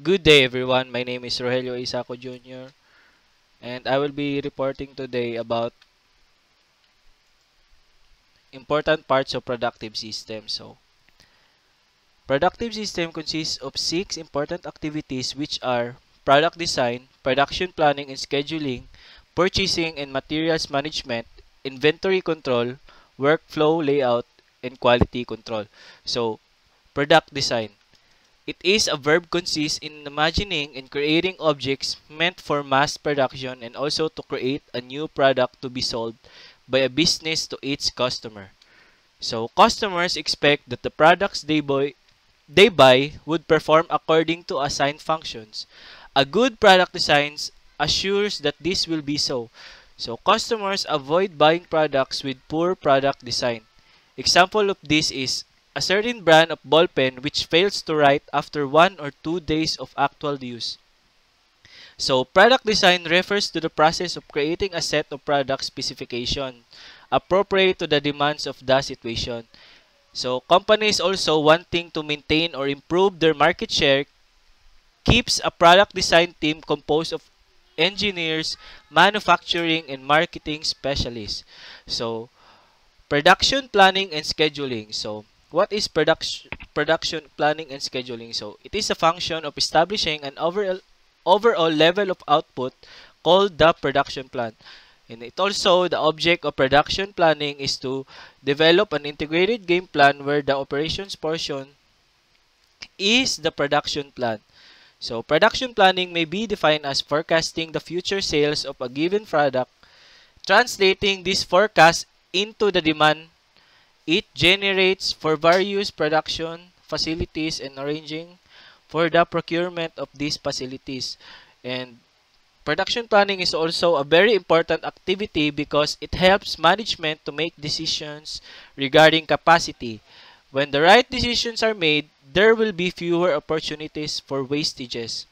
Good day everyone, my name is Rogelio Isaco Jr. and I will be reporting today about important parts of productive system. Productive system consists of 6 important activities which are product design, production planning and scheduling, purchasing and materials management, inventory control, workflow layout, and quality control. So, product design. It is a verb consists in imagining and creating objects meant for mass production and also to create a new product to be sold by a business to its customer. So customers expect that the products they buy would perform according to assigned functions. A good product design assures that this will be so. So customers avoid buying products with poor product design. Example of this is a certain brand of ball pen which fails to write after 1 or 2 days of actual use. So, product design refers to the process of creating a set of product specification appropriate to the demands of the situation. So, companies also wanting to maintain or improve their market share keeps a product design team composed of engineers, manufacturing, and marketing specialists. So, production planning and scheduling. So, what is production planning and scheduling? So, it is a function of establishing an overall level of output called the production plan. And it also, the object of production planning is to develop an integrated game plan where the operations portion is the production plan. So, production planning may be defined as forecasting the future sales of a given product, translating this forecast into the demand it generates for various production facilities and arranging for the procurement of these facilities. And production planning is also a very important activity because it helps management to make decisions regarding capacity. When the right decisions are made, there will be fewer opportunities for wastages.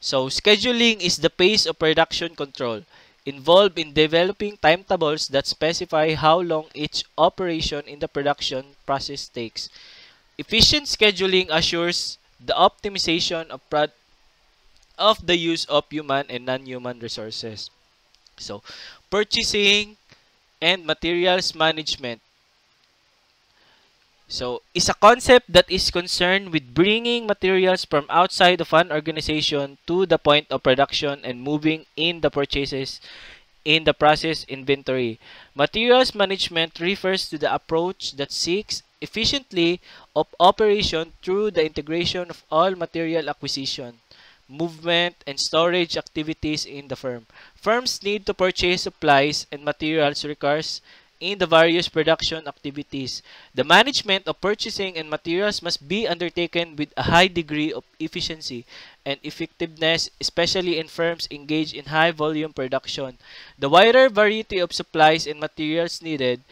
So, scheduling is the pace of production control involved in developing timetables that specify how long each operation in the production process takes. Efficient scheduling assures the optimization of the use of human and non-human resources. So, purchasing and materials management. So, is a concept that is concerned with bringing materials from outside of an organization to the point of production and moving in the purchases in the process inventory. Materials management refers to the approach that seeks efficiently of operation through the integration of all material acquisition, movement, and storage activities in the firm. Firms need to purchase supplies and materials requires in the various production activities. The management of purchasing and materials must be undertaken with a high degree of efficiency and effectiveness, especially in firms engaged in high volume production. The wider variety of supplies and materials needed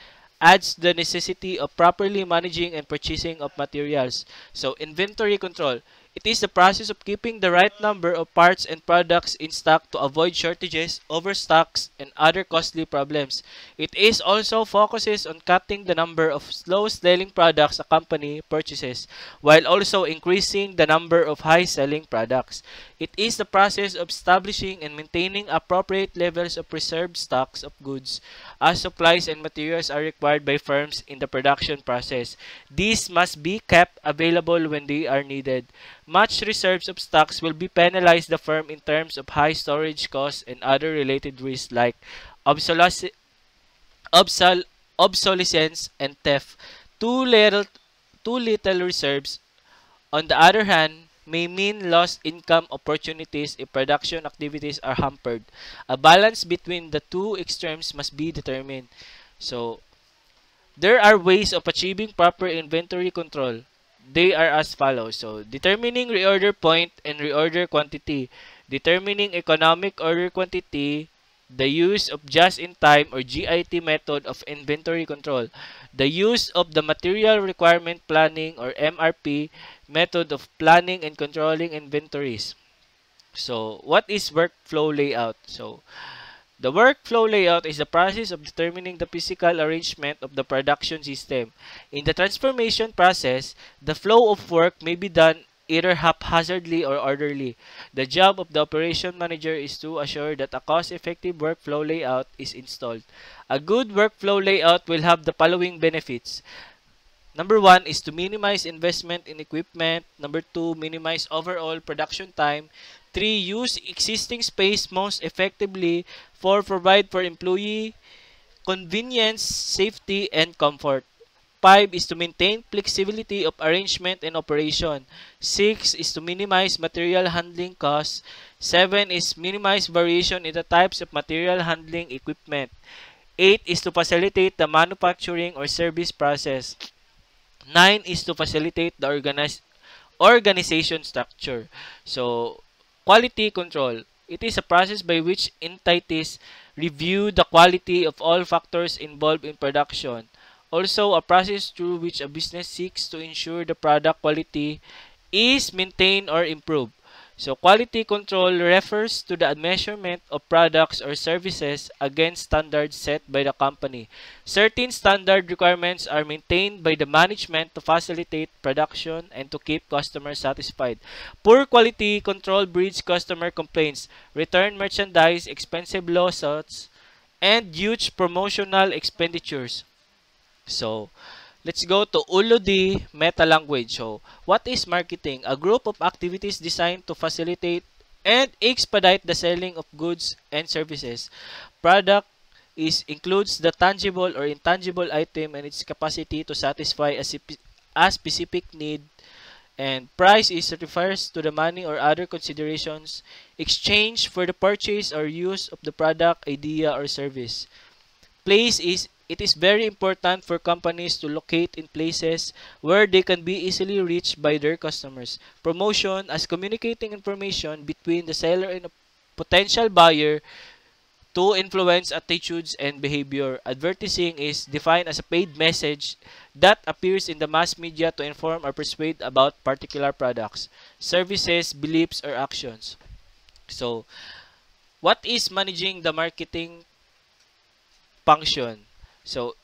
adds the necessity of properly managing and purchasing of materials. So, inventory control. It is the process of keeping the right number of parts and products in stock to avoid shortages, overstocks, and other costly problems. It is also focuses on cutting the number of slow-selling products a company purchases, while also increasing the number of high-selling products. It is the process of establishing and maintaining appropriate levels of preserved stocks of goods as supplies and materials are required by firms in the production process. These must be kept available when they are needed. Much reserves of stocks will be penalize the firm in terms of high storage costs and other related risks like obsolescence, obsolescence and theft. Too little, too little reserves, on the other hand, may mean lost income opportunities if production activities are hampered. A balance between the two extremes must be determined. So, there are ways of achieving proper inventory control. They are as follows. So, determining reorder point and reorder quantity. Determining economic order quantity. The use of just-in-time or GIT method of inventory control. The use of the material requirement planning or MRP method of planning and controlling inventories. So, what is workflow layout? So, the workflow layout is the process of determining the physical arrangement of the production system. In the transformation process, the flow of work may be done either haphazardly or orderly. The job of the operation manager is to assure that a cost-effective workflow layout is installed. A good workflow layout will have the following benefits. Number one is to minimize investment in equipment. Number two, minimize overall production time. Three, use existing space most effectively. Four, provide for employee convenience, safety, and comfort. 5 is to maintain flexibility of arrangement and operation. 6 is to minimize material handling costs. 7 is minimize variation in the types of material handling equipment. 8 is to facilitate the manufacturing or service process. 9 is to facilitate the organization structure. So, quality control. It is a process by which entities review the quality of all factors involved in production. Also, a process through which a business seeks to ensure the product quality is maintained or improved. So, quality control refers to the measurement of products or services against standards set by the company. Certain standard requirements are maintained by the management to facilitate production and to keep customers satisfied. Poor quality control breeds customer complaints, return merchandise, expensive lawsuits, and huge promotional expenditures. So, let's go to Ulo D meta language. So, what is marketing? A group of activities designed to facilitate and expedite the selling of goods and services. Product includes the tangible or intangible item and its capacity to satisfy a specific need. And price refers to the money or other considerations exchanged for the purchase or use of the product, idea, or service. Place is It is very important for companies to locate in places where they can be easily reached by their customers. Promotion as communicating information between the seller and a potential buyer to influence attitudes and behavior. Advertising is defined as a paid message that appears in the mass media to inform or persuade about particular products, services, beliefs, or actions. So, what is managing the marketing function? So,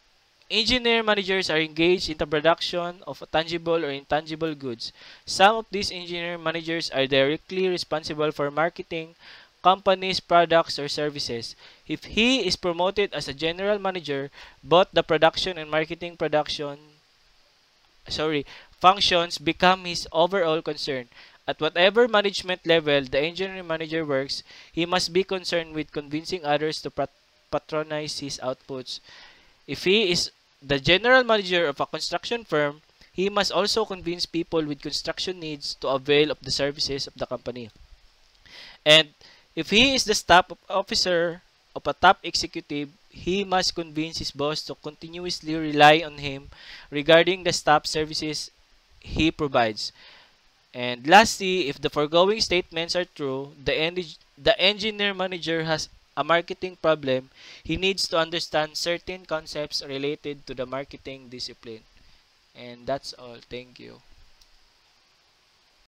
engineer managers are engaged in the production of tangible or intangible goods. Some of these engineer managers are directly responsible for marketing companies' products or services. If he is promoted as a general manager, both the production and marketing functions become his overall concern. At whatever management level the engineering manager works, he must be concerned with convincing others to patronize his outputs. If he is the general manager of a construction firm, he must also convince people with construction needs to avail of the services of the company. And if he is the staff officer of a top executive, he must convince his boss to continuously rely on him regarding the staff services he provides. And lastly, if the foregoing statements are true, the engineer manager has a marketing problem. He needs to understand certain concepts related to the marketing discipline. And that's all. Thank you.